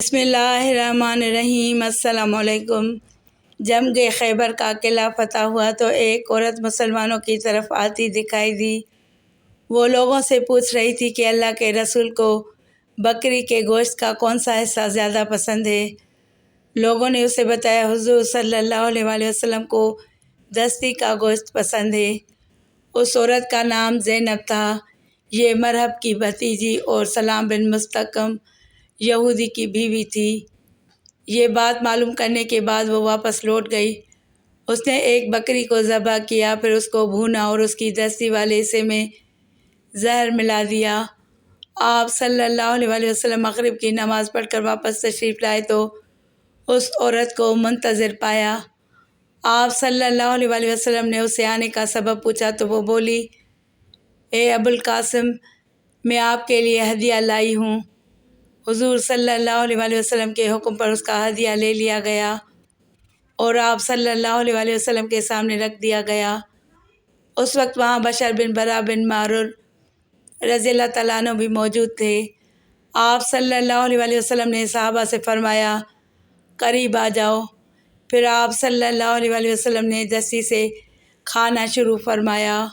بسم اللہ الرحمن الرحیم۔ السلام علیکم۔ جنگ خیبر کا قلعہ فتح ہوا تو ایک عورت مسلمانوں کی طرف آتی دکھائی دی۔ وہ لوگوں سے پوچھ رہی تھی کہ اللہ کے رسول کو بکری کے گوشت کا کون سا حصہ زیادہ پسند ہے۔ لوگوں نے اسے بتایا حضور صلی اللہ علیہ وسلم کو دستی کا گوشت پسند ہے۔ اس عورت کا نام زینب تھا۔ یہ مرحب کی بھتیجی اور سلام بن مستقم یہودی کی بیوی تھی۔ یہ بات معلوم کرنے کے بعد وہ واپس لوٹ گئی۔ اس نے ایک بکری کو ذبح کیا، پھر اس کو بھونا اور اس کی دستی والے حصے میں زہر ملا دیا۔ آپ صلی اللہ علیہ وسلم مغرب کی نماز پڑھ کر واپس تشریف لائے تو اس عورت کو منتظر پایا۔ آپ صلی اللہ علیہ وسلم نے اس سے آنے کا سبب پوچھا تو وہ بولی، اے ابوالقاسم، میں آپ کے لیے ہدیہ لائی ہوں۔ حضور صلی اللہ علیہ وسلم کے حکم پر اس کا ہدیہ لے لیا گیا اور آپ صلی اللہ علیہ وسلم کے سامنے رکھ دیا گیا۔ اس وقت وہاں بشر بن برا بن معرور رضی اللہ تعالیٰ عنہ بھی موجود تھے۔ آپ صلی اللہ علیہ وسلم نے صحابہ سے فرمایا، قریب آ جاؤ۔ پھر آپ صلی اللہ علیہ وسلم نے دستی سے کھانا شروع فرمایا۔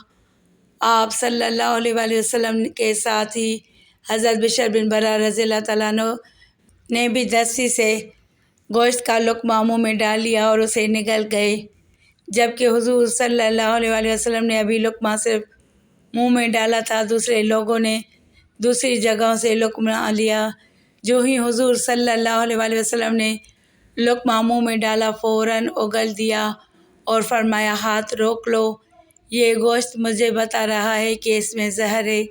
آپ صلی اللہ علیہ وسلم کے ساتھ ہی حضرت بشر بن برا رضی اللہ تعالیٰ عنہ نے بھی دستی سے گوشت کا لقمہ منہ میں ڈال لیا اور اسے نگل گئے، جبکہ حضور صلی اللہ علیہ وسلم نے ابھی لقمہ صرف منہ میں ڈالا تھا۔ دوسرے لوگوں نے دوسری جگہوں سے لقمہ لیا۔ جو ہی حضور صلی اللہ علیہ وسلم نے لقمہ منہ میں ڈالا، فوراً اگل دیا اور فرمایا، ہاتھ روک لو، یہ گوشت مجھے بتا رہا ہے کہ اس میں زہر ہے۔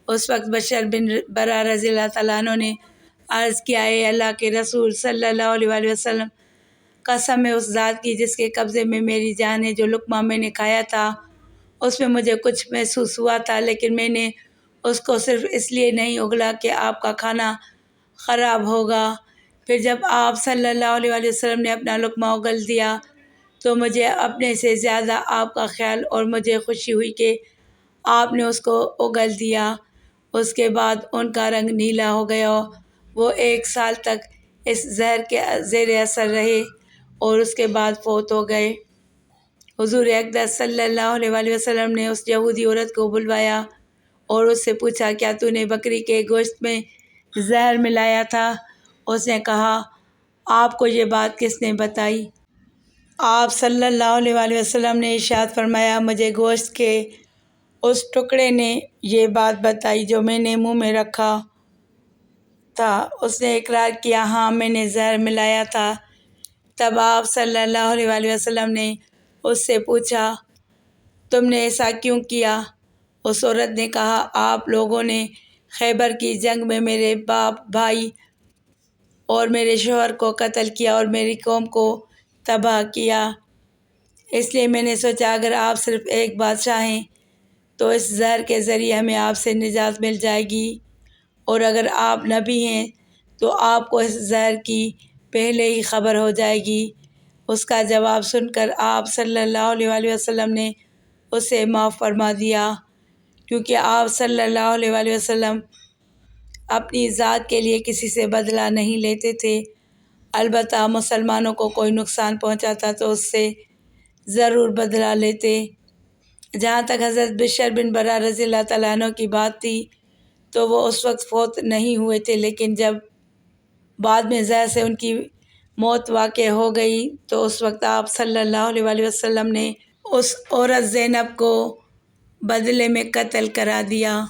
اس وقت بشر بن برا رضی اللہ تعالیٰ عنہ نے عرض کیا، اے اللہ کے رسول صلی اللہ علیہ وسلم، قسم ہے اس ذات کی جس کے قبضے میں میری جان ہے، جو لقمہ میں نے کھایا تھا اس میں مجھے کچھ محسوس ہوا تھا، لیکن میں نے اس کو صرف اس لیے نہیں اگلا کہ آپ کا کھانا خراب ہوگا۔ پھر جب آپ صلی اللہ علیہ وسلم نے اپنا لقمہ اگل دیا تو مجھے اپنے سے زیادہ آپ کا خیال اور مجھے خوشی ہوئی کہ آپ نے اس کو اگل دیا۔ اس کے بعد ان کا رنگ نیلا ہو گیا۔ وہ 1 سال تک اس زہر کے زیر اثر رہے اور اس کے بعد فوت ہو گئے۔ حضور اقدس صلی اللہ علیہ وسلم نے اس یہودی عورت کو بلوایا اور اس سے پوچھا، کیا تو نے بکری کے گوشت میں زہر ملایا تھا؟ اس نے کہا، آپ کو یہ بات کس نے بتائی؟ آپ صلی اللہ علیہ وسلم نے ارشاد فرمایا، مجھے گوشت کے اس ٹکڑے نے یہ بات بتائی جو میں نے منہ میں رکھا تھا۔ اس نے اقرار کیا، ہاں میں نے زہر ملایا تھا۔ تب آپ صلی اللہ علیہ وسلم نے اس سے پوچھا، تم نے ایسا کیوں کیا؟ اس عورت نے کہا، آپ لوگوں نے خیبر کی جنگ میں میرے باپ، بھائی اور میرے شوہر کو قتل کیا اور میری قوم کو تباہ کیا، اس لیے میں نے سوچا اگر آپ صرف ایک بادشاہ ہیں تو اس زہر کے ذریعے ہمیں آپ سے نجات مل جائے گی، اور اگر آپ نبی ہیں تو آپ کو اس زہر کی پہلے ہی خبر ہو جائے گی۔ اس کا جواب سن کر آپ صلی اللہ علیہ وسلم نے اسے معاف فرما دیا، کیونکہ آپ صلی اللہ علیہ وسلم اپنی ذات کے لیے کسی سے بدلہ نہیں لیتے تھے، البتہ مسلمانوں کو کوئی نقصان پہنچاتا تو اس سے ضرور بدلہ لیتے۔ جہاں تک حضرت بشر بن برا رضی اللہ تعالیٰ عنہ کی بات تھی تو وہ اس وقت فوت نہیں ہوئے تھے، لیکن جب بعد میں زہر سے ان کی موت واقع ہو گئی تو اس وقت آپ صلی اللہ علیہ وسلم نے اس عورت زینب کو بدلے میں قتل کرا دیا۔